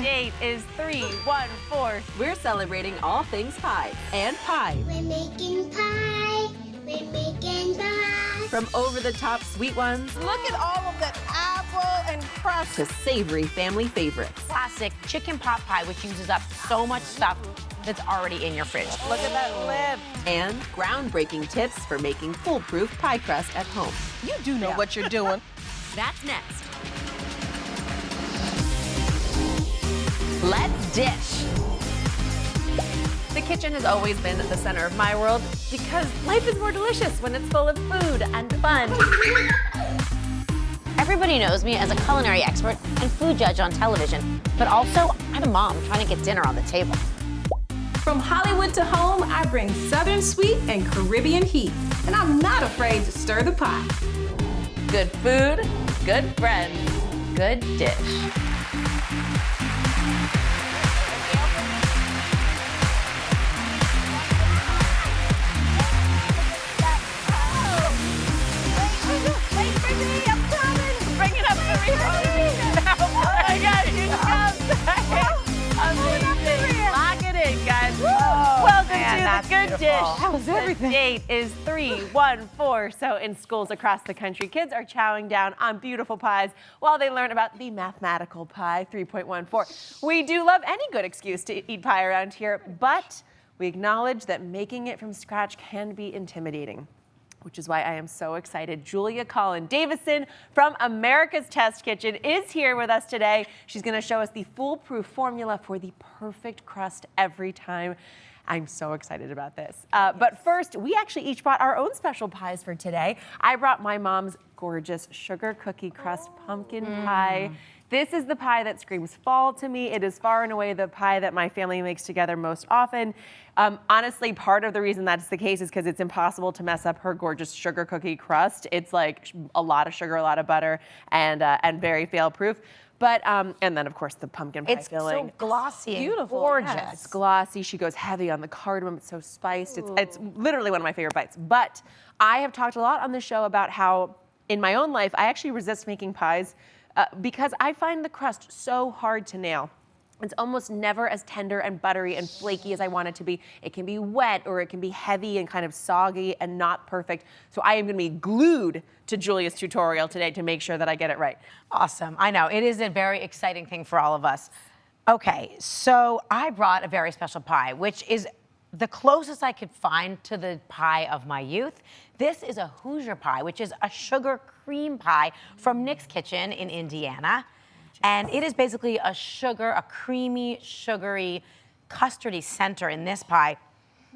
date is 314. We're celebrating all things pie and pie. We're making pie. We're making pie. From over-the-top sweet ones Look at all of that apple and crust. to savory family favorites. Classic chicken pot pie, which uses up so much stuff that's already in your fridge. Look at that lip. And groundbreaking tips for making foolproof pie crust at home. You do know what you're doing. That's next. Let's dish. The kitchen has always been the center of my world because life is more delicious when it's full of food and fun. Everybody knows me as a culinary expert and food judge on television, but also I'm a mom trying to get dinner on the table. From Hollywood to home, I bring Southern sweet and Caribbean heat, and I'm not afraid to stir the pot. Good food, good friends, good dish. Good dish. That was everything. The date is 314. So in schools across the country, kids are chowing down on beautiful pies while they learn about the mathematical pie 3.14. We do love any good excuse to eat pie around here, but we acknowledge that making it from scratch can be intimidating, which is why I am so excited. Julia Collin Davison from America's Test Kitchen is here with us today. She's going to show us the foolproof formula for the perfect crust every time. I'm so excited about this. But first, we actually each brought our own special pies for today. I brought my mom's gorgeous sugar cookie crust pumpkin pie. This is the pie that screams fall to me. It is far and away the pie that my family makes together most often. Honestly, part of the reason that's the case is because it's impossible to mess up her gorgeous sugar cookie crust. It's like a lot of sugar, a lot of butter, and very fail-proof. But, and then of course the pumpkin pie It's filling. so glossy and Beautiful, gorgeous. yes. It's glossy. She goes heavy on the cardamom. It's so spiced. It's literally one of my favorite bites. But I have talked a lot on the show about how in my own life, I actually resist making pies because I find the crust so hard to nail. It's almost never as tender and buttery and flaky as I want it to be. It can be wet or it can be heavy and kind of soggy and not perfect. So I am going to be glued to Julia's tutorial today to make sure that I get it right. Awesome. I know. It is a very exciting thing for all of us. Okay, so I brought a very special pie, which is the closest I could find to the pie of my youth. This is a Hoosier pie, which is a sugar cream pie from Nick's Kitchen in Indiana. And it is basically a creamy, sugary, custardy center in this pie.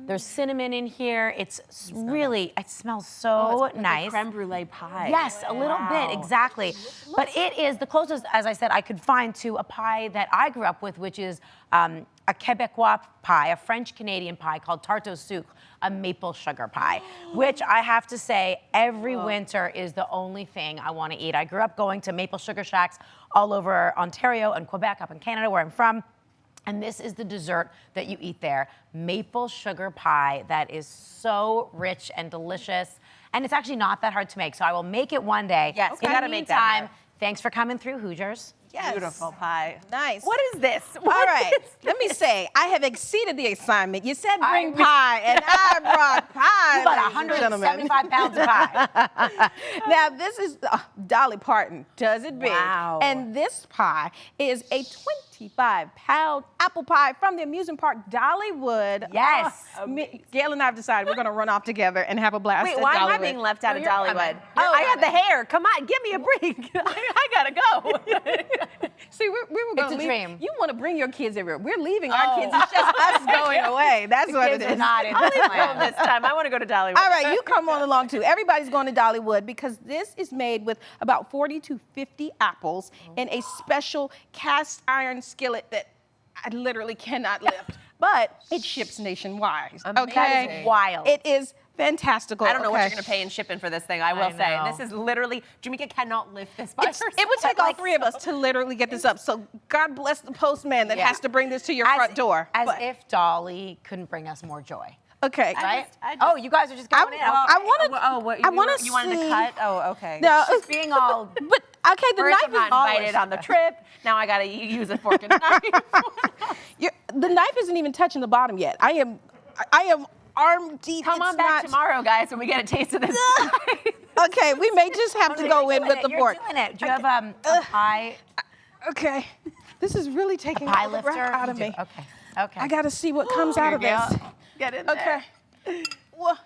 There's cinnamon in here. It's really, it smells so It's like nice. a creme brulee pie. Yes, a little bit, exactly. But it is the closest, as I said, I could find to a pie that I grew up with, which is a Quebecois pie, a French-Canadian pie called tarte au sucre, a maple sugar pie, which I have to say, every winter is the only thing I want to eat. I grew up going to maple sugar shacks all over Ontario and Quebec, up in Canada, where I'm from. And this is the dessert that you eat there, maple sugar pie that is so rich and delicious. And it's actually not that hard to make, so I will make it one day. Yes, In you gotta the make that meantime, thanks for coming through, Hoosiers. Yes. Beautiful pie. Nice. What is this? All right, let me say, I have exceeded the assignment. You said bring pie, and I brought pie. About ladies and gentlemen. 175 pounds of pie. Now, this is Dolly Parton does it big. Wow. And this pie is a 25-pound apple pie from the amusement park Dollywood. Yes. Gail and I have decided we're going to run off together and have a blast Wait, at why am I Dollywood. being left out of you're Dollywood? coming. I got the hair. Come on, give me a break. I gotta go. See, we were going to a leave. dream. You want to bring your kids everywhere. We're leaving our kids. It's just us going away. That's what it Kids are is. not in I'll this leave plan. home this time. I want to go to Dollywood. All right, you come on along too. Everybody's going to Dollywood because this is made with about 40 to 50 apples in a special cast iron skillet that I literally cannot lift. But it ships nationwide. Okay, That is wild. It is fantastical. I don't know what okay? you're going to pay in shipping for this thing. I will say. know. This is literally, Jamaica cannot lift this by herself. It would take all three of us to literally get this up. So God bless the postman that has to bring this to your front door. As But- if Dolly couldn't bring us more joy. okay. Right? I just- Oh, you guys are just going in. I want to. Oh, what, I want to you wanted see. to cut? Oh, okay. No, She's being all but Okay, the First, knife I'm not is always invited on the trip. Now I gotta use a fork and knife. The knife isn't even touching the bottom yet. I am arm deep. Come on back tomorrow, guys, when we get a taste of this. Okay, we may just have to go in with the fork. You're doing it. Do you have a pie? Okay, this is really taking Pie all the lifter? breath out of You me. do. Okay. I gotta see what comes out of this. Get in there. Okay. Well,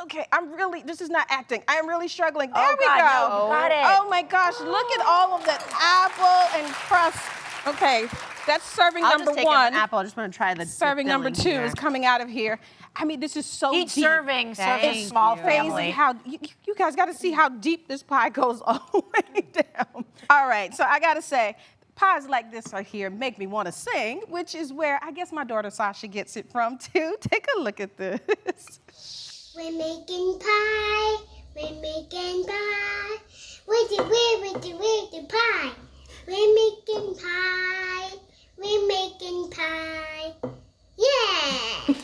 okay, this is not acting. I am really struggling. There we God, go. no, you got it. Oh my gosh, look at all of that apple and crust. Okay, that's serving I'll number just take one. an apple. I just want to try the Serving number filling two here. is coming out of here. I mean, this is so Each deep. serving serves a Thank small you. Crazy family. how you guys got to see how deep this pie goes all the way down. All right, so I got to say, pies like this are here make me want to sing, which is where I guess my daughter Sasha gets it from too. Take a look at this. We're making pie. We're making pie. With the pie. We're making pie. We're making pie. Yeah!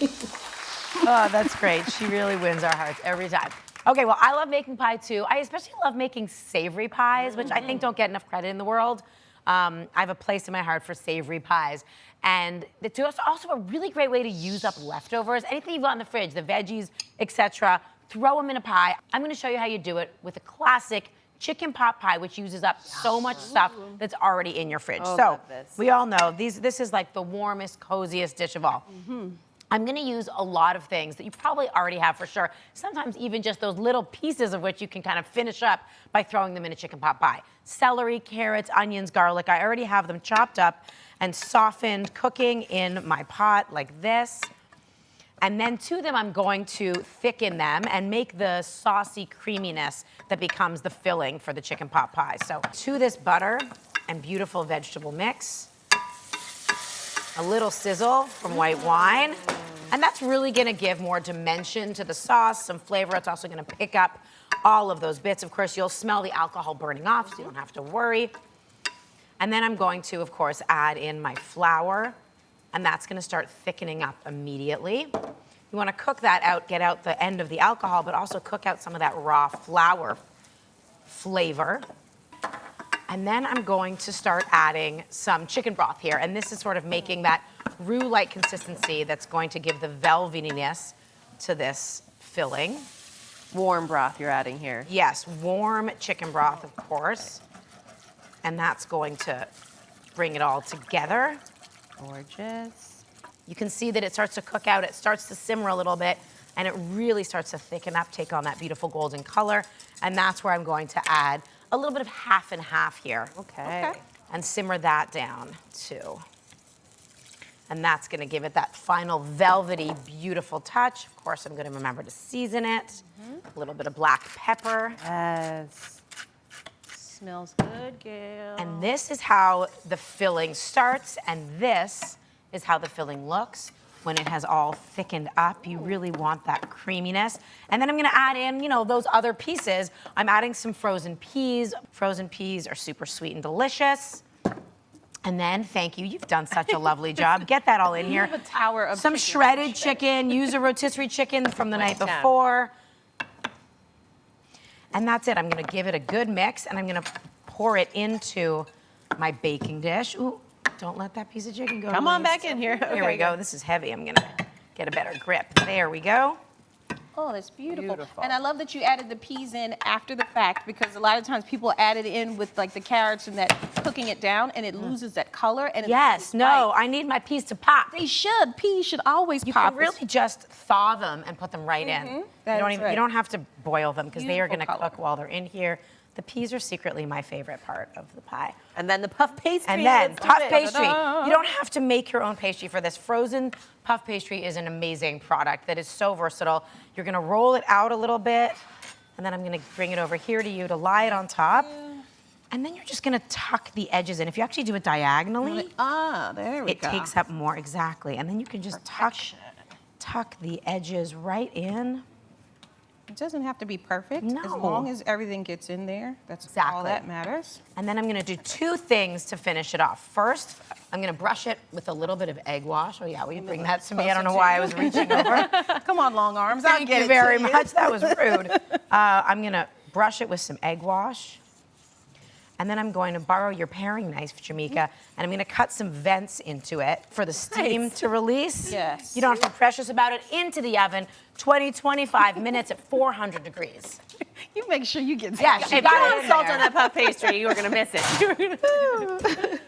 Oh, that's great. She really wins our hearts every time. Okay, well, I love making pie too. I especially love making savory pies, which I think don't get enough credit in the world. I have a place in my heart for savory pies. And it's also a really great way to use up leftovers. Anything you've got in the fridge, the veggies, etc., throw them in a pie. I'm gonna show you how you do it with a classic chicken pot pie, which uses up so much stuff that's already in your fridge. Oh, So love this. we all know this is like the warmest, coziest dish of all. I'm gonna use a lot of things that you probably already have for sure. Sometimes even just those little pieces of which you can kind of finish up by throwing them in a chicken pot pie. Celery, carrots, onions, garlic. I already have them chopped up and softened, cooking in my pot like this. And then to them, I'm going to thicken them and make the saucy creaminess that becomes the filling for the chicken pot pie. So to this butter and beautiful vegetable mix, a little sizzle from white wine. And that's really gonna give more dimension to the sauce, some flavor. It's also gonna pick up all of those bits. Of course, you'll smell the alcohol burning off, so you don't have to worry. And then I'm going to, of course, add in my flour, and that's gonna start thickening up immediately. You wanna cook that out, get out the end of the alcohol, but also cook out some of that raw flour flavor. And then I'm going to start adding some chicken broth here. And this is sort of making that roux-like consistency that's going to give the velvetiness to this filling. Warm broth you're adding here. Yes, warm chicken broth, of course. And that's going to bring it all together. Gorgeous. You can see that it starts to cook out. It starts to simmer a little bit, and it really starts to thicken up, take on that beautiful golden color. And that's where I'm going to add a little bit of half and half here. Okay. And simmer that down too. And that's gonna give it that final velvety, beautiful touch. Of course, I'm gonna remember to season it. A little bit of black pepper. Yes. Smells good, Gail. And this is how the filling starts, and this is how the filling looks when it has all thickened up. You really want that creaminess. And then I'm gonna add in, those other pieces. I'm adding some frozen peas. Frozen peas are super sweet and delicious. And then, thank you, you've done such a lovely job. Get that all in here. have a tower of some chicken shredded chicken. Use a rotisserie chicken from the night down. before. And that's it. I'm gonna give it a good mix, and I'm gonna pour it into my baking dish. Ooh, don't let that piece of chicken go. Come on loose. back in here. Here we go. This is heavy. I'm gonna get a better grip. There we go. Oh, that's beautiful. Beautiful. And I love that you added the peas in after the fact, because a lot of times people add it in with like the carrots and that cooking it down, and it loses that color. And Yes, no, I need my peas to pop. They should. Peas should always You pop. can really just thaw them and put them right in. That is You right. don't have to boil them because they are Beautiful gonna color. cook while they're in here. The peas are secretly my favorite part of the pie. And then the puff pastry. And then let's do puff it. pastry. You don't have to make your own pastry for this. Frozen puff pastry is an amazing product that is so versatile. You're gonna roll it out a little bit, and then I'm gonna bring it over here to you to lie it on top. And then you're just gonna tuck the edges in. If you actually do it diagonally, there we it go. takes up more, exactly. And then you can just tuck the edges right in. It doesn't have to be perfect. No. As long as everything gets in there, that's all Exactly. that matters. And then I'm gonna do two things to finish it off. First, I'm gonna brush it with a little bit of egg wash. Oh yeah, will you bring that to me? I don't know why I was reaching over. Come on, long arms. I'll Thank get you it very to you. much. That was rude. I'm gonna brush it with some egg wash. And then I'm going to borrow your paring knife, Jamaica, and I'm gonna cut some vents into it for the steam to release. Yes. You don't have to be precious about it. Into the oven, 25 minutes at 400 degrees. You make sure you get Yeah, If she you got don't it in salt there. on that puff pastry, you are gonna miss it.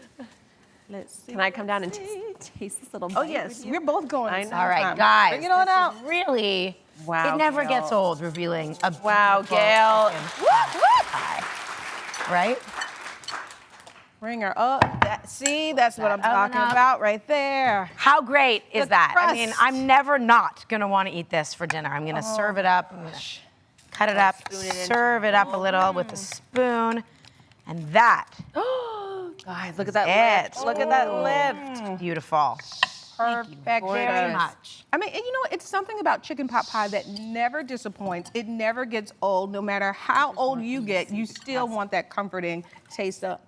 Let's see. Can I come down and taste this little? Oh bite yes, with you? we're both going. I know. All right, sometime. guys. Bring it on this out. is really, Wow, it never Gail. gets old revealing a Wow, beautiful Gail. pie. Right? Bring her up. See, that's what I'm Oven talking up. about right there. How great is The that? I mean, crust. I'm never not gonna want to eat this for dinner. I'm gonna serve it up. I'm gonna cut it up, spoon it into serve it up a little with a spoon, and that Guys, look at that It. lift. Look at that lift. beautiful. Perfect. Very much. I mean, and you know, it's something about chicken pot pie that never disappoints. It never gets old. No matter how old you get, you still want that comforting taste of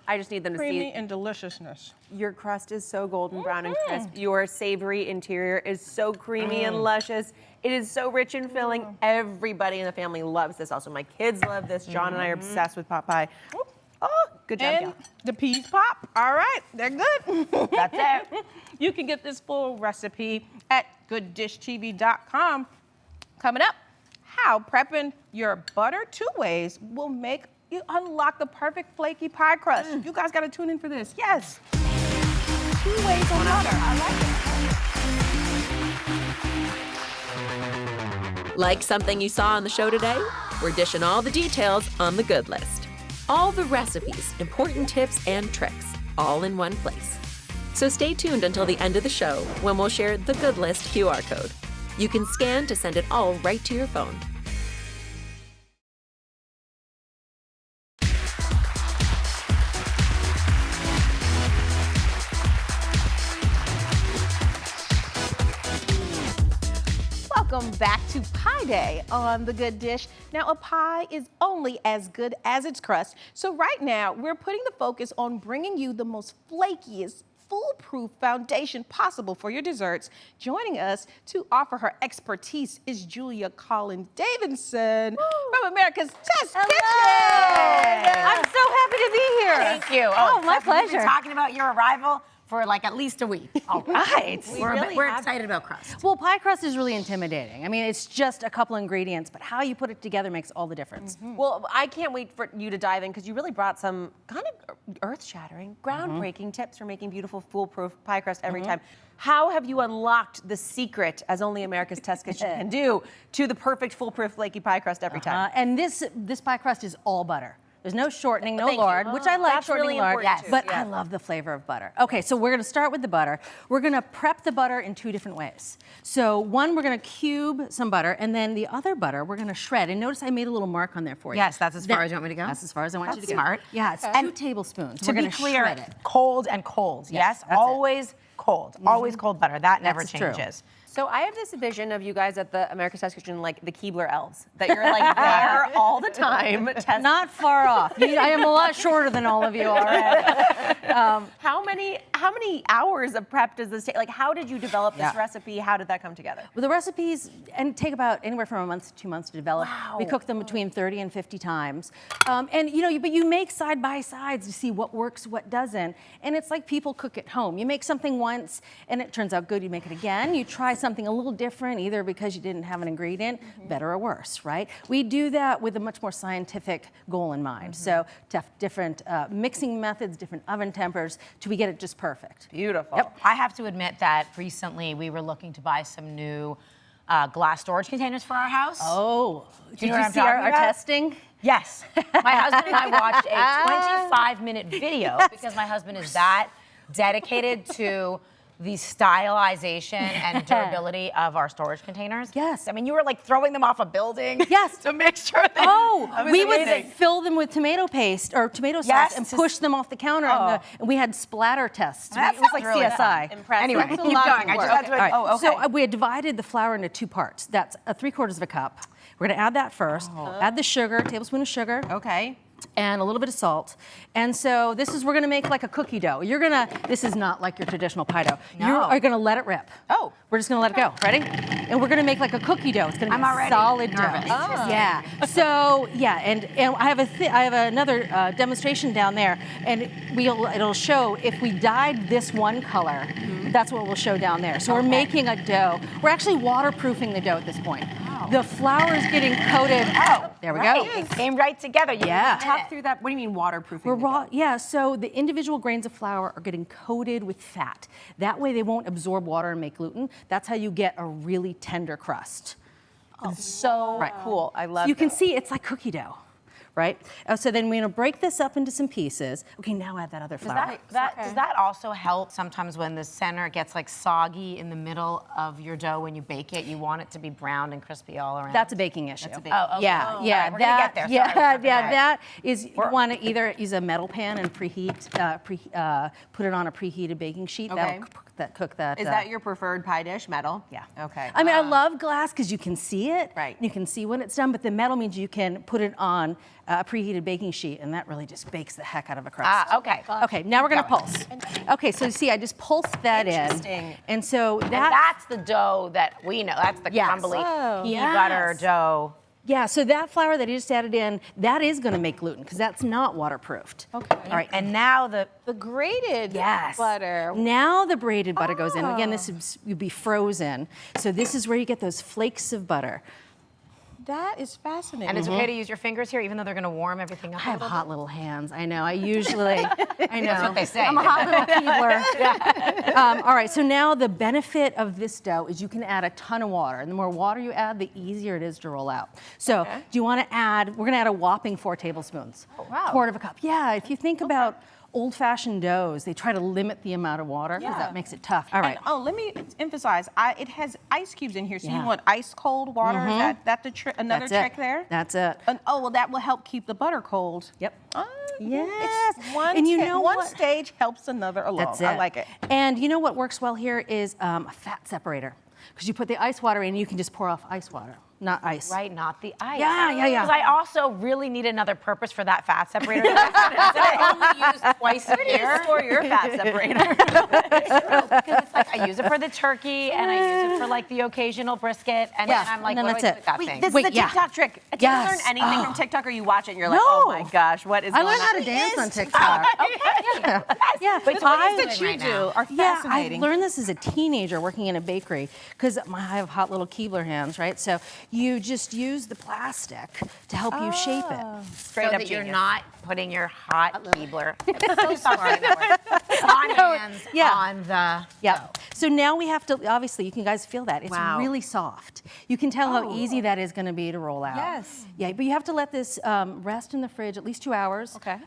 I just need them to creamy see and deliciousness. your crust is so golden brown and crisp. Your savory interior is so creamy and luscious. It is so rich and filling. Everybody in the family loves this. Also, my kids love this. John and I are obsessed with pot pie. Oh, good job, And Gail. the peas pop. All right, they're good. That's it. You can get this full recipe at gooddishtv.com. Coming up, how prepping your butter 2 ways will make you unlock the perfect flaky pie crust. You guys got to tune in for this. Yes. 2 ways on butter. I like it. Like something you saw on the show today? We're dishing all the details on the good list. All the recipes, important tips, and tricks, all in one place. So stay tuned until the end of the show when we'll share the good list QR code. You can scan to send it all right to your phone. Welcome back to Pie Day on The Good Dish. Now, a pie is only as good as its crust. So right now, we're putting the focus on bringing you the most flakiest, foolproof foundation possible for your desserts. Joining us to offer her expertise is Julia Collin Davison from America's Test Kitchen. I'm so happy to be here. Thank you. Oh, my Steph, We've pleasure. been talking about your arrival for like at least a week. All right. We're excited about crust. Well, pie crust is really intimidating. I mean, it's just a couple ingredients, but how you put it together makes all the difference. Well, I can't wait for you to dive in because you really brought some kind of earth-shattering, groundbreaking tips for making beautiful, foolproof pie crust every time. How have you unlocked the secret, as only America's Test Kitchen can do, to the perfect, foolproof, flaky pie crust every time? And this pie crust is all butter. There's no shortening, no Thank you. lard, which I like That's shortening really lard, important too, but yeah. I love the flavor of butter. Okay, so we're gonna start with the butter. We're gonna prep the butter in 2 different ways. So one, we're gonna cube some butter, and then the other butter, we're gonna shred. And notice I made a little mark on there for you. Yes, that's as far as you want me to go? That's as far as I want you to go. smart. Yeah, it's 2 tablespoons. To We're be gonna clear, shred it. cold and cold. Yes, that's it. always cold. Always cold butter. That never That's true. changes. So I have this vision of you guys at the America's Test Kitchen like the Keebler elves, that you're like there all the time. Not far off. I am a lot shorter than all of you already. How many hours of prep does this take? Like, how did you develop this recipe? How did that come together? Well, the recipes take about anywhere from a month to 2 months to develop. Wow. We cook them between 30 and 50 times. And but you make side by sides to see what works, what doesn't. And it's like people cook at home. You make something once and it turns out good, you make it again. You try something a little different, either because you didn't have an ingredient, better or worse, right? We do that with a much more scientific goal in mind. So different mixing methods, different oven temps, till we get it just perfect. Beautiful. Yep. I have to admit that recently we were looking to buy some new glass storage containers for our house. Oh, did know what you I'm see our talking about? testing? Yes. My husband and I watched a 25-minute video because my husband is that dedicated to the stylization and durability of our storage containers. Yes. I mean, you were like throwing them off a building. Yes. To make sure that. Oh, we would amazing. fill them with tomato paste or tomato sauce Yes. and push them off the counter. And we had splatter tests. That It was like sounds really CSI. Impressive. Anyway, It's a keep lot of going. I just work. had to. All right. Oh, okay. So we had divided the flour into 2 parts. That's 3/4 of a cup. We're gonna add that first. Add the sugar, tablespoon of sugar. Okay. and a little bit of salt. And so we're gonna make like a cookie dough. This is not like your traditional pie dough. You are gonna let it rip. Oh. We're just gonna let it go. Ready? And we're gonna make like a cookie dough. It's gonna be a solid dough. Yeah. So yeah, and I have another demonstration down there, and it'll show if we dyed this one color. That's what we'll show down there. So we're making a dough. We're actually waterproofing the dough at this point. The flour is getting coated. Oh, there we go. It came right together. Talk through that. What do you mean waterproofing? So the individual grains of flour are getting coated with fat. That way they won't absorb water and make gluten. That's how you get a really tender crust. So cool. I love it. You can see it's like cookie dough, right? So then we're gonna break this up into some pieces. Okay, now add that other flour. Does that also help sometimes when the center gets like soggy in the middle of your dough when you bake it? You want it to be brown and crispy all around? That's a baking issue. Oh, okay. Yeah, All yeah. right, we're gonna get there. Sorry. That is, you want to either use a metal pan and put it on a preheated baking sheet. Okay. That'll cook that. Is that your preferred pie dish, metal? Yeah. Okay. I mean, I love glass because you can see it. Right. You can see when it's done, but the metal means you can put it on a preheated baking sheet, and that really just bakes the heck out of a crust. Okay. Okay, now we're gonna pulse. Okay, so see, I just pulsed that Interesting. And so That's the dough that we know. That's the crumbly pea butter dough. Yeah, so that flour that you just added in, that is gonna make gluten because that's not waterproofed. Okay. All right, and now the grated butter. Now the braided butter goes in. Again, this would be frozen. So this is where you get those flakes of butter. That is fascinating. And it's okay to use your fingers here, even though they're going to warm everything up. I have hot little hands. I know. I usually, I know. That's what they say. I'm a hot little Keebler. All right. So now the benefit of this dough is you can add a ton of water, and the more water you add, the easier it is to roll out. So do you want to add? We're going to add a whopping 4 tablespoons. Oh, wow. Quarter of a cup. Yeah. If you think about old-fashioned doughs, they try to limit the amount of water because that makes it tough. All right. And, let me emphasize, it has ice cubes in here, so you want ice cold water. Is that the trick? Another trick there? That's it. And, well, that will help keep the butter cold. Yep. Yes. And you know one what? stage helps another along. That's it. I like it. And you know what works well here is a fat separator. Because you put the ice water in, you can just pour off ice water, not ice. Right, not the ice. Yeah. Because I also really need another purpose for that fat separator that I only use twice a year. Store your fat separator. Because it's like I use it for the turkey and I use it for like the occasional brisket, and then I'm like, and then what do I that's do it. with that thing? This is the TikTok trick. Do you learn anything from TikTok, or you watch it and you're like, oh my gosh, what is I going on? learned how to dance on TikTok. Yeah, But Things that you do are Yeah, I fascinating. learned this as a teenager working in a bakery because I have hot little Keebler hands, right? So you just use the plastic to help you shape it. Straight up that you're not putting your hot Keebler. It's so sorry that we're on hands on the dough. So now we have to, obviously, you can guys feel that. It's really soft. You can tell how easy that is going to be to roll out. Yes. Yeah, but you have to let this rest in the fridge at least 2 hours. Okay.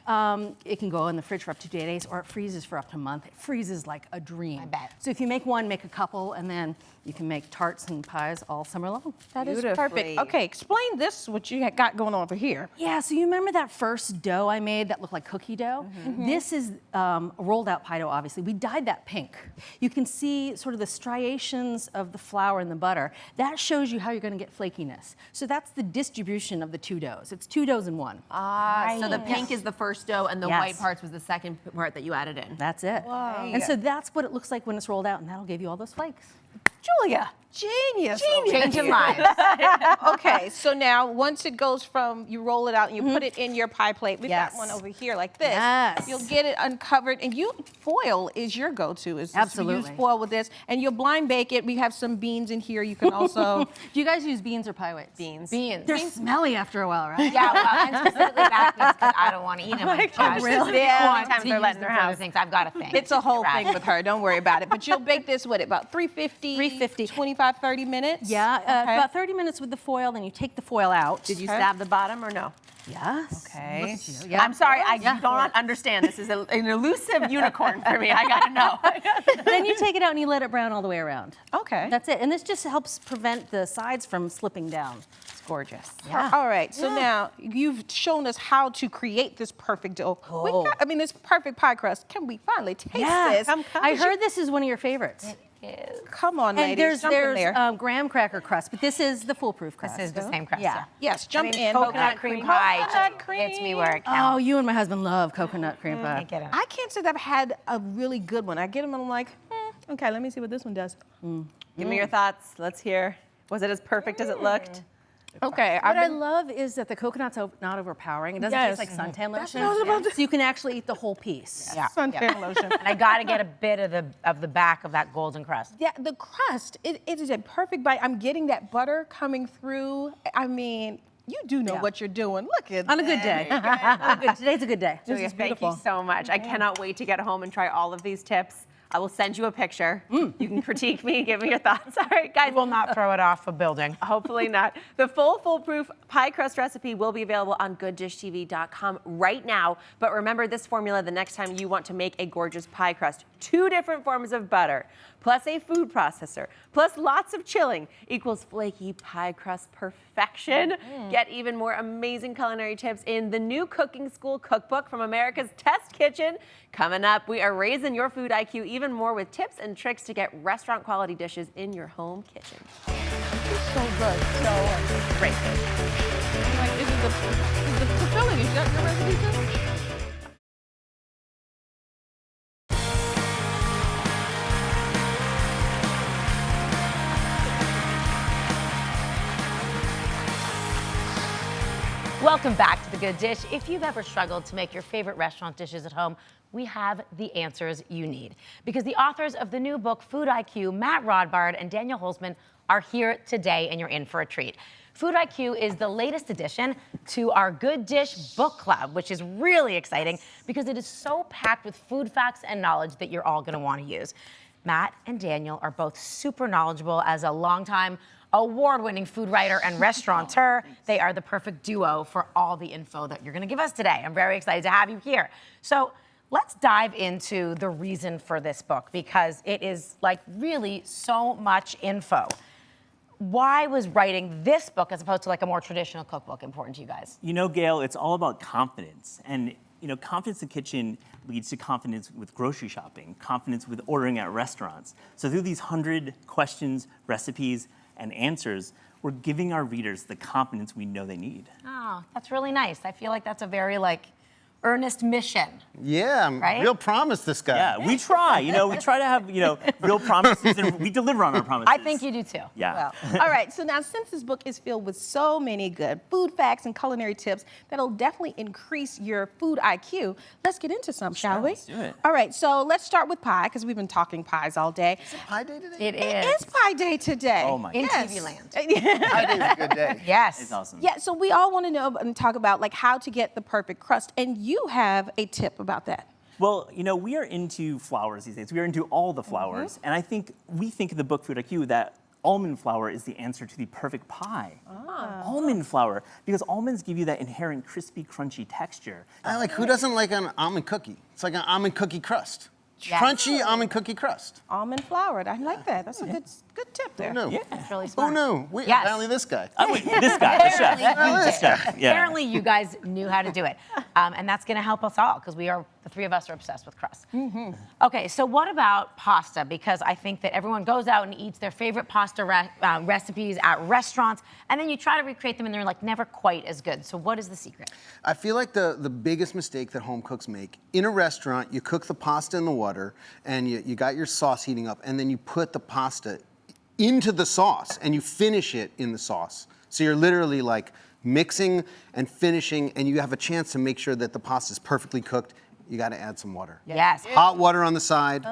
It can go in the fridge for up to 2 days, or it freezes for up to a month. It freezes like a dream. I bet. So if you make one, make a couple, and then you can make tarts and pies all summer long. That is perfect. Okay, explain this, what you got going on over here. Yeah, so you remember that first dough I made that looked like cookie dough? This is rolled out pie dough, obviously. We dyed that pink. You can see sort of the striations of the flour and the butter. That shows you how you're gonna get flakiness. So that's the distribution of the 2 doughs. It's 2 doughs in one. So the pink is the first dough, and the white parts was the second part that you added in. That's it. And so that's what it looks like when it's rolled out, and that'll give you all those flakes. Julia, genius. Changing lives. Okay, so now once it goes from, you roll it out and you put it in your pie plate. We've got one over here like this. Yes. You'll get it uncovered, and foil is your go-to. Absolutely. Use foil with this, and you'll blind bake it. We have some beans in here. You can also. Do you guys use beans or pie whites? Beans. They're smelly after a while, right? Yeah, well, and specifically back beans because I don't want to eat them. Really? Yeah, sometimes they're letting their house. Things. I've got a thing. It's a whole thing with her. Don't worry about it. But you'll bake this, about 350, 25, 30 minutes? Yeah, about 30 minutes with the foil, then you take the foil out. Did you stab the bottom or no? Yes. Okay. Look at you. Yeah. I'm sorry, I don't understand. This is an elusive unicorn for me. I gotta know. Then you take it out and you let it brown all the way around. Okay. That's it. And this just helps prevent the sides from slipping down. It's gorgeous. Yeah. All right, so now you've shown us how to create this perfect dough. This perfect pie crust. Can we finally taste this? I heard this is one of your favorites. is. Come on, And ladies, jump in there. there's graham cracker crust, but this is the foolproof crust. This is the same crust. Yeah. Yes, jump in. Coconut cream pie. Coconut cream. Hits me where it Oh, counts. you and my husband love coconut cream pie. I get it. I can't say that I've had a really good one. I get them and I'm like, okay, let me see what this one does. Give me your thoughts. Let's hear. Was it as perfect as it looked? Okay, What I love is that the coconut's not overpowering. It doesn't Yes. taste like suntan lotion. what I was about to- So you can actually eat the whole piece. Yeah. suntan lotion. And I got to get a bit of the back of that golden crust. Yeah, the crust, it is a perfect bite. I'm getting that butter coming through. I mean, you do know what you're doing. Look at On a good day. Today's a good day. Julia, is thank beautiful. you so much. I cannot wait to get home and try all of these tips. I will send you a picture. You can critique me and give me your thoughts. All right, guys. I will not throw it off a building. Hopefully not. The full foolproof pie crust recipe will be available on gooddishtv.com right now. But remember this formula the next time you want to make a gorgeous pie crust. 2 different forms of butter, plus a food processor, plus lots of chilling equals flaky pie crust perfection. Get even more amazing culinary tips in the new cooking school cookbook from America's Test Kitchen. Coming up, we are raising your food IQ even more with tips and tricks to get restaurant quality dishes in your home kitchen. so good. So Great. like, is it the filling? Is that your recipe too? Welcome back to The Good Dish. If you've ever struggled to make your favorite restaurant dishes at home, we have the answers you need. Because the authors of the new book, Food IQ, Matt Rodbard and Daniel Holzman, are here today, and you're in for a treat. Food IQ is the latest addition to our Good Dish book club, which is really exciting because it is so packed with food facts and knowledge that you're all gonna wanna use. Matt and Daniel are both super knowledgeable as a longtime award-winning food writer and restaurateur. They are the perfect duo for all the info that you're gonna give us today. I'm very excited to have you here. So let's dive into the reason for this book because it is like really so much info. Why was writing this book as opposed to like a more traditional cookbook important to you guys? You know, Gail, it's all about confidence. And, you know, confidence in the kitchen leads to confidence with grocery shopping, confidence with ordering at restaurants. So through these 100 questions, recipes, and answers, we're giving our readers the confidence we know they need. Oh, that's really nice. I feel like that's a very like earnest mission. Yeah, Right? real promise, this guy. Yeah, we try. You know, we try to have, you know, real promises, and we deliver on our promises. I think you do too. Yeah. All right, so now since this book is filled with so many good food facts and culinary tips that'll definitely increase your food IQ, let's get into some, shall we? let's do it. All right, so let's start with pie because we've been talking pies all day. Is it Pie Day today? It It is. is Pie Day today. Oh my In God. TV land. Pie Day is a good day. Yes. It's awesome. Yeah, so we all want to know and talk about like how to get the perfect crust, and you have a tip about that. Well, you know, we are into flours these days. We are into all the flours. And I think we think in the book Food IQ that almond flour is the answer to the perfect pie. Almond flour, because almonds give you that inherent crispy, crunchy texture. Who doesn't like an almond cookie? It's like an almond cookie crust. Yes. Crunchy almond cookie crust. Almond flour, I like that. That's a good tip there. Who knew? Yeah. It's really Who smart. knew? Yes. Apparently this guy. Oh, wait, this guy, the chef. Apparently The chef, yeah. Apparently you guys knew how to do it. And that's gonna help us all because the 3 of us are obsessed with crust. Okay, so what about pasta? Because I think that everyone goes out and eats their favorite pasta recipes at restaurants, and then you try to recreate them and they're like never quite as good. So what is the secret? I feel like the biggest mistake that home cooks make, in a restaurant, you cook the pasta in the water and you got your sauce heating up and then you put the pasta into the sauce and you finish it in the sauce. So you're literally like mixing and finishing and you have a chance to make sure that the pasta is perfectly cooked. You got to add some water. Yes. Hot water on the side.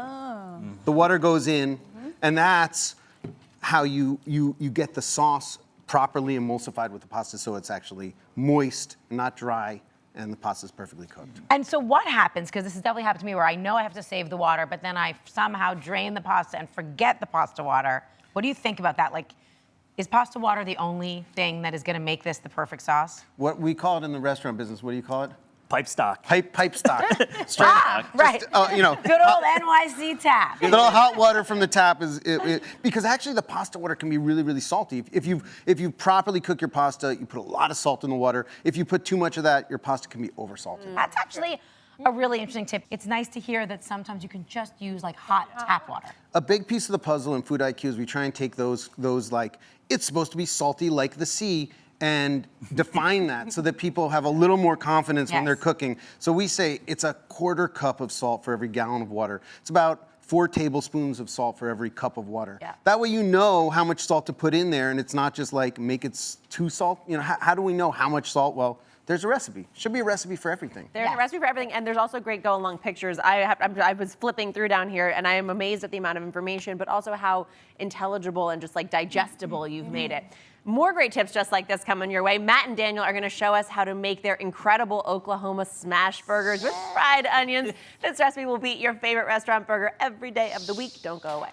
The water goes in, and that's how you get the sauce properly emulsified with the pasta so it's actually moist, not dry, and the pasta's perfectly cooked. And so what happens, because this has definitely happened to me where I know I have to save the water, but then I somehow drain the pasta and forget the pasta water. What do you think about that? Like, is pasta water the only thing that is gonna make this the perfect sauce? What we call it in the restaurant business, what do you call it? Pipe stock. Pipe stock. Straight Right. you know, Good old NYC tap. a little hot water from the tap is because actually the pasta water can be really, really salty. If you properly cook your pasta, you put a lot of salt in the water. If you put too much of that, your pasta can be over salted. That's actually A really interesting tip. It's nice to hear that sometimes you can just use like hot tap water. A big piece of the puzzle in Food IQ is we try and take those like, it's supposed to be salty like the sea, and define that so that people have a little more confidence when they're cooking. So we say it's a 1/4 cup of salt for every gallon of water. It's about 4 tablespoons of salt for every cup of water. Yeah. That way you know how much salt to put in there, and it's not just like make it too salt. You know, how do we know how much salt? Well, there's a recipe. Should be a recipe for everything. There's a recipe for everything, and there's also great go-along pictures. I was flipping through down here, and I am amazed at the amount of information, but also how intelligible and just like digestible you've made it. More great tips just like this coming your way. Matt and Daniel are going to show us how to make their incredible Oklahoma smash burgers with fried onions. This recipe will beat your favorite restaurant burger every day of the week. Don't go away.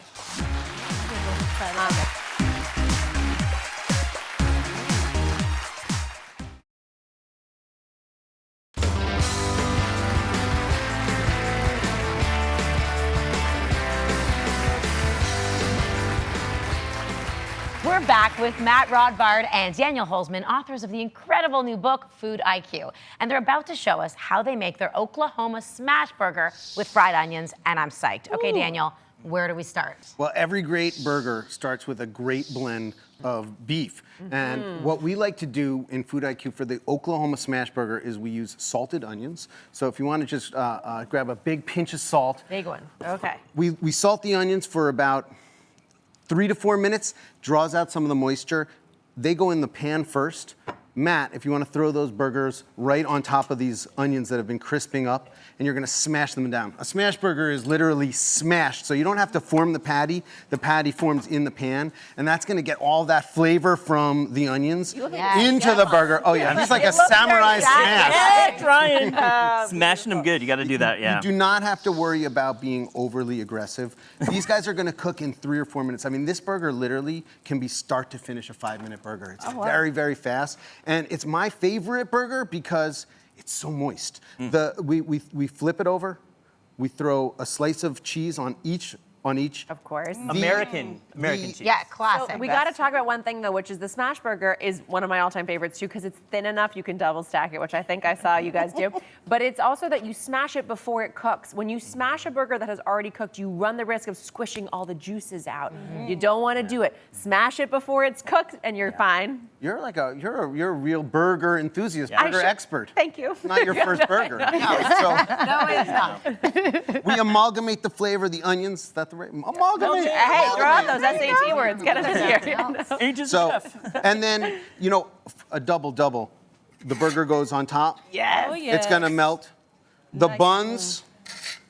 We're back with Matt Rodbard and Daniel Holzman, authors of the incredible new book, Food IQ. And they're about to show us how they make their Oklahoma smash burger with fried onions, and I'm psyched. Okay, Daniel, where do we start? Well, every great burger starts with a great blend of beef. And what we like to do in Food IQ for the Oklahoma smash burger is we use salted onions. So if you want to just grab a big pinch of salt. Big one. Okay. We salt the onions for about 3 to 4 minutes, draws out some of the moisture. They go in the pan first. Matt, if you want to throw those burgers right on top of these onions that have been crisping up, and you're going to smash them down. A smash burger is literally smashed, so you don't have to form the patty. The patty forms in the pan, and that's going to get all that flavor from the onions into the burger. Oh yeah, it's like a samurai smash. Hey, Ryan. Smashing them good. You got to do that, yeah. You do not have to worry about being overly aggressive. These guys are going to cook in 3 or 4 minutes. I mean, this burger literally can be start to finish a 5-minute burger. It's very, very fast. And it's my favorite burger because it's so moist. We flip it over. We throw a slice of cheese on each. Of course. American cheese. Yeah, classic. So we got to talk about one thing though, which is the smash burger is one of my all-time favorites too, because it's thin enough you can double stack it, which I think I saw you guys do. But it's also that you smash it before it cooks. When you smash a burger that has already cooked, you run the risk of squishing all the juices out. You don't want to do it. Smash it before it's cooked, and you're fine. You're like you're a real burger enthusiast, burger expert. Thank you. Not your first burger. So No, it's not. we amalgamate the flavor of the onions. Is that the right? Amalgamate. Hey, throw out those SAT words. Get them in here. Agent So, Chef. and then, you know, a double. The burger goes on top. Yes. It's gonna melt. The buns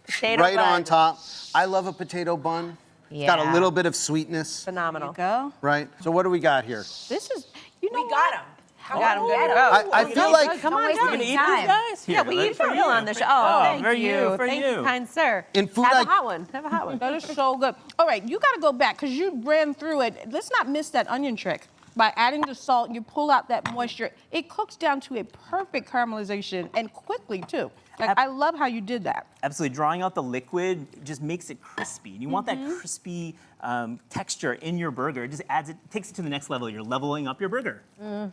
Potato right bun. on top. I love a potato bun. It's got a little bit of sweetness, Phenomenal. Go. right? So what do we got here? This is, you know, We got them. Come Got on, him. get Good to 'em. go. I feel like Come on, Don't waste down. We're gonna any eat time. these guys? Here, Yeah, we eat for real on the show. Oh, Thank for you, for Thank you. you, kind sir. In Food Have IQ a hot one. Have a hot one. that is so good. All right, you got to go back because you ran through it. Let's not miss that onion trick. By adding the salt, you pull out that moisture. It cooks down to a perfect caramelization and quickly too. Like, I love how you did that. Absolutely, drawing out the liquid just makes it crispy. And you want that crispy texture in your burger. It just takes it to the next level. You're leveling up your burger. And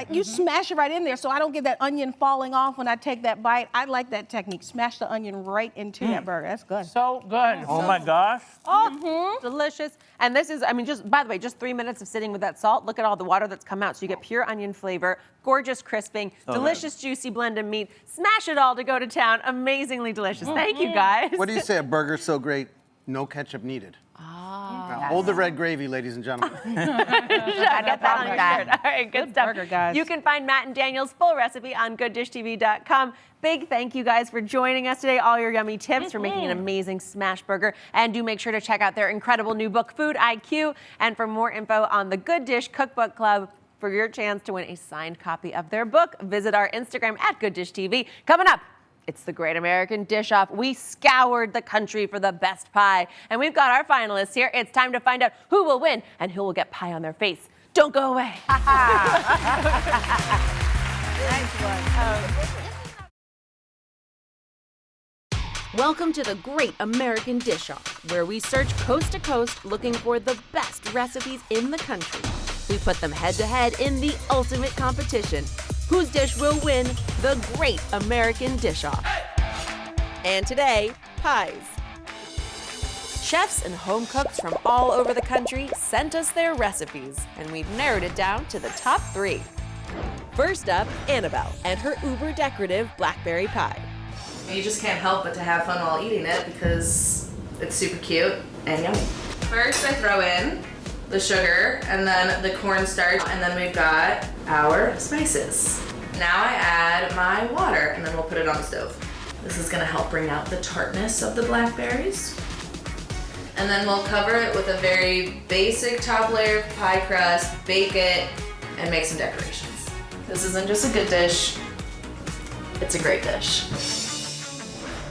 you smash it right in there so I don't get that onion falling off when I take that bite. I like that technique. Smash the onion right into that burger. That's good. So good. Oh my gosh. Oh, delicious. And this is, I mean, just by the way, just 3 minutes of sitting with that salt. Look at all the water that's come out. So you get pure onion flavor, gorgeous crisping, delicious juicy blend of meat. Smash it all to go to town. Amazingly delicious. Thank you guys. What do you say? A burger's so great, no ketchup needed. Now, hold the red gravy, ladies and gentlemen. I got that on your shirt. All right, good stuff. burger, guys. You can find Matt and Daniel's full recipe on gooddishtv.com. Big thank you guys for joining us today. All your yummy tips for making an amazing smash burger. And do make sure to check out their incredible new book, Food IQ. And for more info on the Good Dish Cookbook Club, for your chance to win a signed copy of their book, visit our Instagram at gooddishtv. Coming up, it's the Great American Dish Off. We scoured the country for the best pie. And we've got our finalists here. It's time to find out who will win and who will get pie on their face. Don't go away. Welcome to the Great American Dish Off, where we search coast to coast looking for the best recipes in the country. We put them head to head in the ultimate competition. Whose dish will win the Great American Dish Off? And today, pies. Chefs and home cooks from all over the country sent us their recipes, and we've narrowed it down to the top 3. First up, Annabelle and her uber decorative blackberry pie. You just can't help but to have fun while eating it because it's super cute and yummy. First, I throw in the sugar and then the cornstarch, and then we've got our spices. Now I add my water, and then we'll put it on the stove. This is gonna help bring out the tartness of the blackberries. And then we'll cover it with a very basic top layer of pie crust, bake it, and make some decorations. This isn't just a good dish, it's a great dish.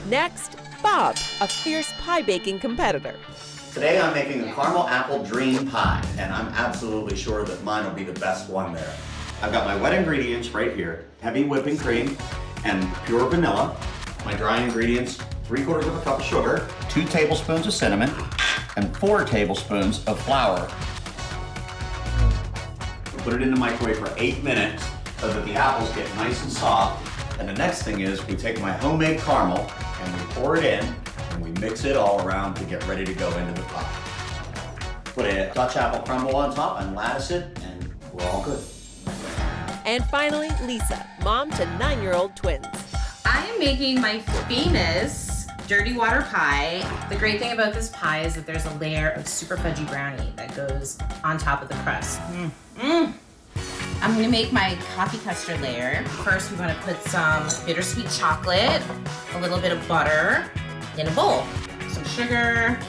Next, Bob, a fierce pie baking competitor. Today I'm making a caramel apple dream pie, and I'm absolutely sure that mine will be the best one there. I've got my wet ingredients right here, heavy whipping cream and pure vanilla. My dry ingredients, 3/4 of a cup of sugar, 2 tablespoons of cinnamon, and 4 tablespoons of flour. Put it in the microwave for 8 minutes so that the apples get nice and soft. And the next thing is we take my homemade caramel and we pour it in and we mix it all around to get ready to go into the pie. Put a Dutch apple crumble on top and lattice it, and we're all good. And finally, Lisa, mom to 9-year-old twins. I am making my famous dirty water pie. The great thing about this pie is that there's a layer of super fudgy brownie that goes on top of the crust. I'm gonna make my coffee custard layer. First, we're gonna put some bittersweet chocolate, a little bit of butter in a bowl. Some sugar,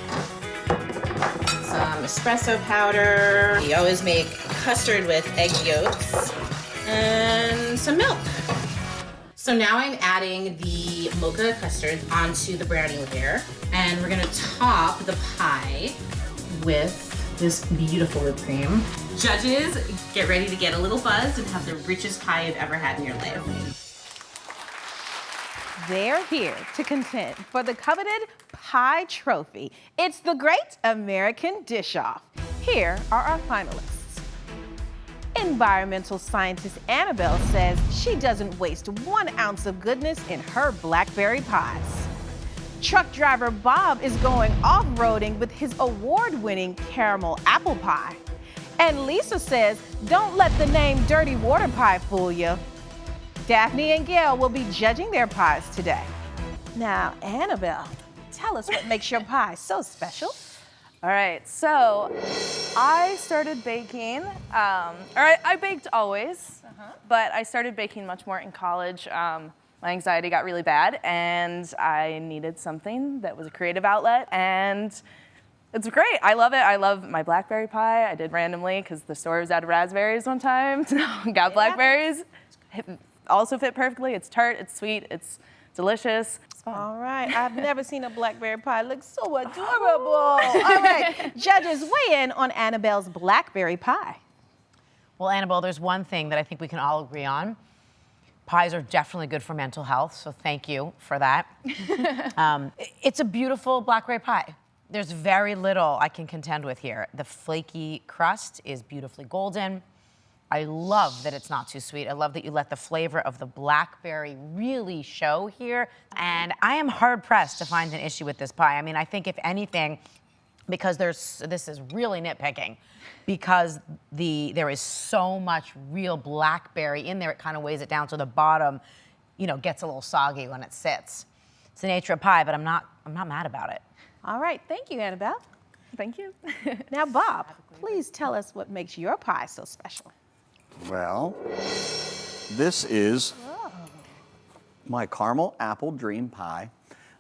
some espresso powder. We always make custard with egg yolks and some milk. So now I'm adding the mocha custard onto the brownie layer, and we're gonna top the pie with this beautiful whipped cream. Judges, get ready to get a little buzzed and have the richest pie you've ever had in your life. They're here to contend for the coveted pie trophy. It's the Great American Dish-Off. Here are our finalists. Environmental scientist Annabelle says she doesn't waste 1 ounce of goodness in her blackberry pies. Truck driver Bob is going off-roading with his award-winning caramel apple pie. And Lisa says, don't let the name Dirty Water Pie fool you. Daphne and Gail will be judging their pies today. Now, Annabelle, tell us what makes your pie so special. All right, so I started baking, I baked always, but I started baking much more in college. My anxiety got really bad, and I needed something that was a creative outlet, and it's great. I love it. I love my blackberry pie. I did randomly because the store was out of raspberries one time, so got blackberries. It also fit perfectly. It's tart, it's sweet, it's delicious. All right, I've never seen a blackberry pie look so adorable. All right, judges, weigh in on Annabelle's blackberry pie. Well, Annabelle, there's one thing that I think we can all agree on. Pies are definitely good for mental health, so thank you for that. It's a beautiful blackberry pie. There's very little I can contend with here. The flaky crust is beautifully golden. I love that it's not too sweet. I love that you let the flavor of the blackberry really show here. And I am hard pressed to find an issue with this pie. I mean, I think if anything, because this is really nitpicking, because there is so much real blackberry in there, it kind of weighs it down so the bottom, gets a little soggy when it sits. It's the nature of pie, but I'm not mad about it. All right, thank you, Annabelle. Thank you. Now, Bob, please tell us what makes your pie so special. Well, this is my caramel apple dream pie.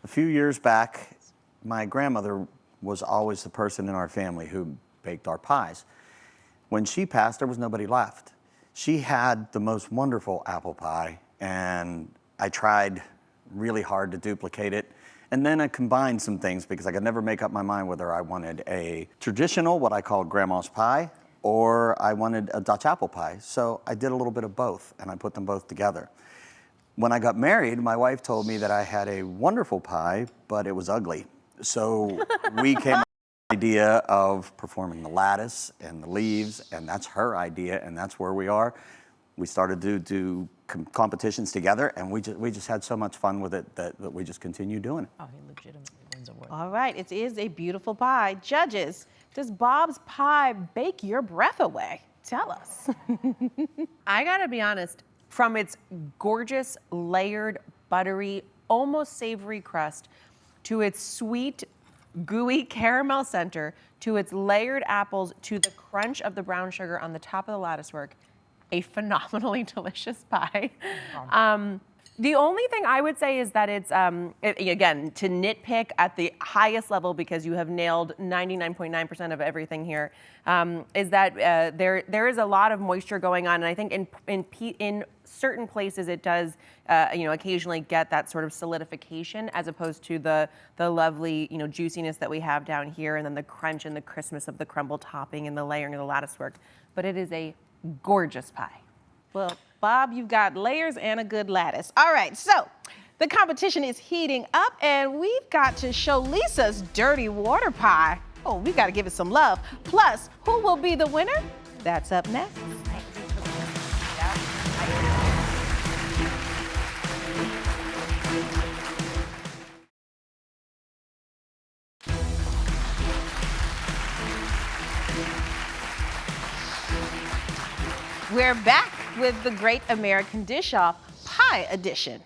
A few years back, my grandmother was always the person in our family who baked our pies. When she passed, there was nobody left. She had the most wonderful apple pie, and I tried really hard to duplicate it. And then I combined some things because I could never make up my mind whether I wanted a traditional, what I call grandma's pie, or I wanted a Dutch apple pie. So I did a little bit of both, and I put them both together. When I got married, my wife told me that I had a wonderful pie, but it was ugly. So we came up with the idea of performing the lattice and the leaves, and that's her idea, and that's where we are. We started to do competitions together, and we just had so much fun with it that we just continue doing it. Oh, he legitimately wins awards. All right, it is a beautiful pie. Judges, does Bob's pie bake your breath away? Tell us. I gotta be honest, from its gorgeous, layered, buttery, almost savory crust, to its sweet, gooey caramel center, to its layered apples, to the crunch of the brown sugar on the top of the latticework, a phenomenally delicious pie. The only thing I would say is that it's, again, to nitpick at the highest level, because you have nailed 99.9% of everything here, is that there is a lot of moisture going on, and I think in certain places it does, occasionally get that sort of solidification, as opposed to the lovely, juiciness that we have down here, and then the crunch and the crispness of the crumble topping and the layering of the latticework. But it is a gorgeous pie. Well, Bob, you've got layers and a good lattice. All right, so the competition is heating up, and we've got to show Lisa's dirty water pie. Oh, we've got to give it some love. Plus, who will be the winner? That's up next. We're back with the Great American Dish-Off Pie Edition.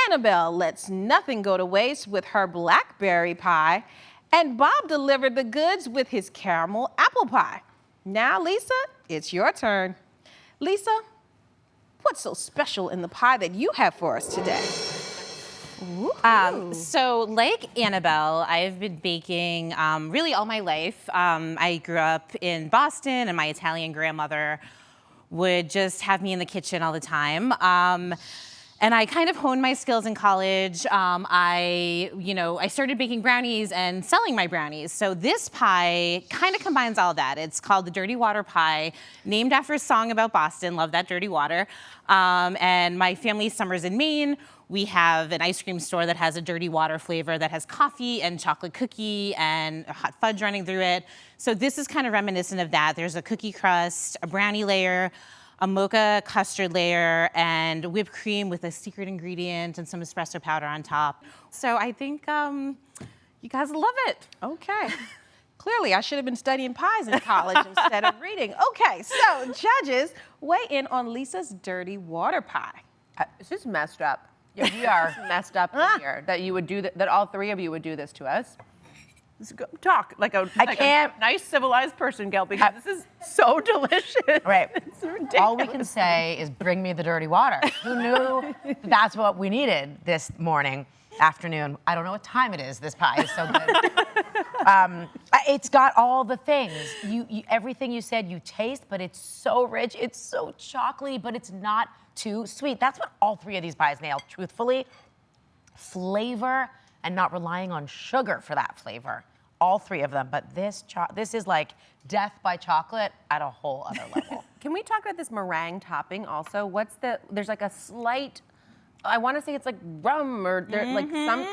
Annabelle lets nothing go to waste with her blackberry pie, and Bob delivered the goods with his caramel apple pie. Now, Lisa, it's your turn. Lisa, what's so special in the pie that you have for us today? So like Annabelle, I've been baking really all my life. I grew up in Boston, and my Italian grandmother would just have me in the kitchen all the time. And I kind of honed my skills in college. I started baking brownies and selling my brownies. So this pie kind of combines all that. It's called the Dirty Water Pie, named after a song about Boston, Love That Dirty Water. And my family summers in Maine. We have an ice cream store that has a dirty water flavor that has coffee and chocolate cookie and hot fudge running through it. So this is kind of reminiscent of that. There's a cookie crust, a brownie layer, a mocha custard layer, and whipped cream with a secret ingredient and some espresso powder on top. So I think you guys will love it. Okay. Clearly, I should have been studying pies in college instead of reading. Okay, so judges, weigh in on Lisa's dirty water pie. This is messed up. Yeah, we are messed up in here that you would do that all three of you would do this to us. Talk like a nice civilized person, Gail, because this is so delicious. Right. It's ridiculous. All we can say is bring me the dirty water. Who knew that's what we needed this morning, afternoon? I don't know what time it is. This pie is so good. It's got all the things. Everything you said you taste, but it's so rich. It's so chocolatey, but it's not too sweet. That's what all three of these pies nail, truthfully. Flavor and not relying on sugar for that flavor. All three of them, but this is like death by chocolate at a whole other level. Can we talk about this meringue topping also? There's like a slight, I want to say it's like rum or like some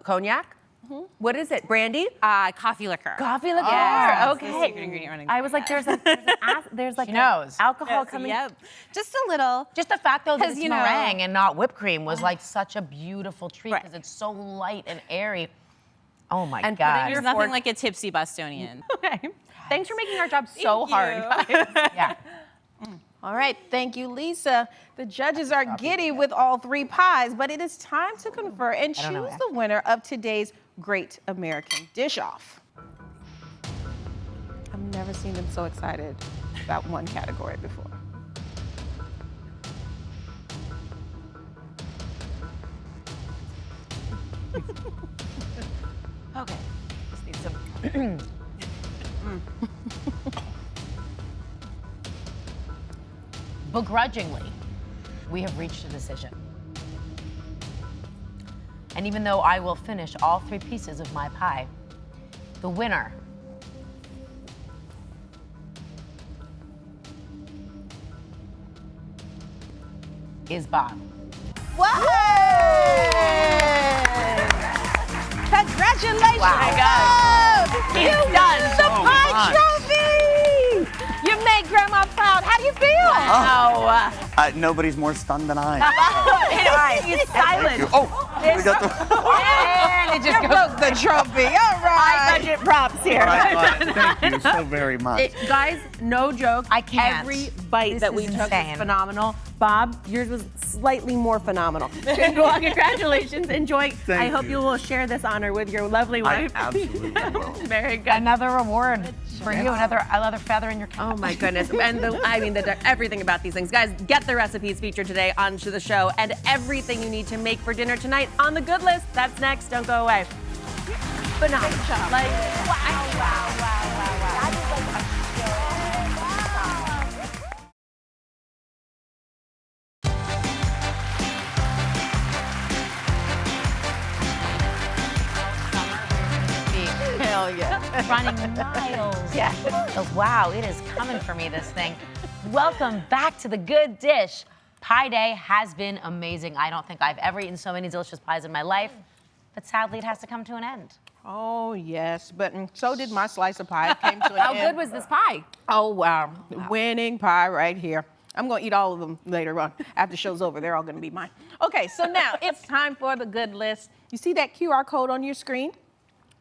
cognac. What is it? Brandy? Coffee liquor. Coffee liqueur. Yes, Okay. the secret ingredient running I through was like, that. there's like She knows. alcohol coming. Yep. Just a little. Just the fact though that 'Cause, it's meringue and not whipped cream was like such a beautiful treat because it's so light and airy. Oh my And God. There's nothing like a tipsy Bostonian. Okay. Thanks for making our job so hard. Yeah. All right, thank you, Lisa. The judges are giddy with all three pies, but it is time to confer and choose the winner of today's Great American Dish-Off. I've never seen them so excited about one category before. Okay. Just need some. Begrudgingly, we have reached a decision. And even though I will finish all three pieces of my pie, the winner is Bob. Whoa! Congratulations! Wow. My God. Whoa! He's You done. won the pie trophy! You made Grandma proud. How do you feel? I Nobody's more stunned than I. He's silent. Oh, we got the. And it just broke the trophy. All right. High budget props here. All right, thank you so very much. Guys, no joke. I can't. Every bite This that we is took insane. was phenomenal. Bob, yours was slightly more phenomenal. Well, congratulations. Enjoy. I hope you will share this honor with your lovely wife. I absolutely will. Very good. Another award for you, another feather in your cap. Oh my goodness. And everything about these things. Guys, get the recipes featured today onto the show and everything you need to make for dinner tonight on the good list. That's next. Don't go away. Phenomenal. Like, wow. That is like a hell yeah. running miles. Yeah. Wow, it is coming for me, this thing. Welcome back to The Good Dish. Pie Day has been amazing. I don't think I've ever eaten so many delicious pies in my life, but sadly it has to come to an end. Oh, yes, but so did my slice of pie. It came to an How end. good was this pie? Oh, wow. Winning pie right here. I'm going to eat all of them later on. After the show's over, they're all going to be mine. Okay, so now it's time for the good list. You see that QR code on your screen?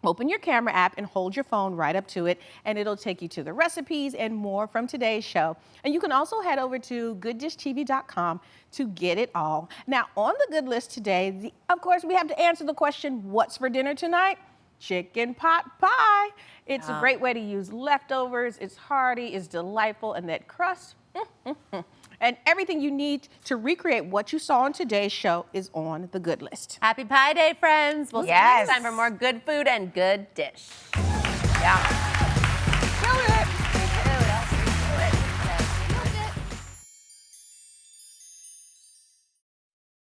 Open your camera app and hold your phone right up to it, and it'll take you to the recipes and more from today's show. And you can also head over to gooddishtv.com to get it all. Now, on the good list today, of course, we have to answer the question, what's for dinner tonight? Chicken pot pie. It's a great way to use leftovers. It's hearty, it's delightful, and that crust, and everything you need to recreate what you saw on today's show is on the good list. Happy Pie Day, friends. We'll see you next time for more good food and good dish. Yeah.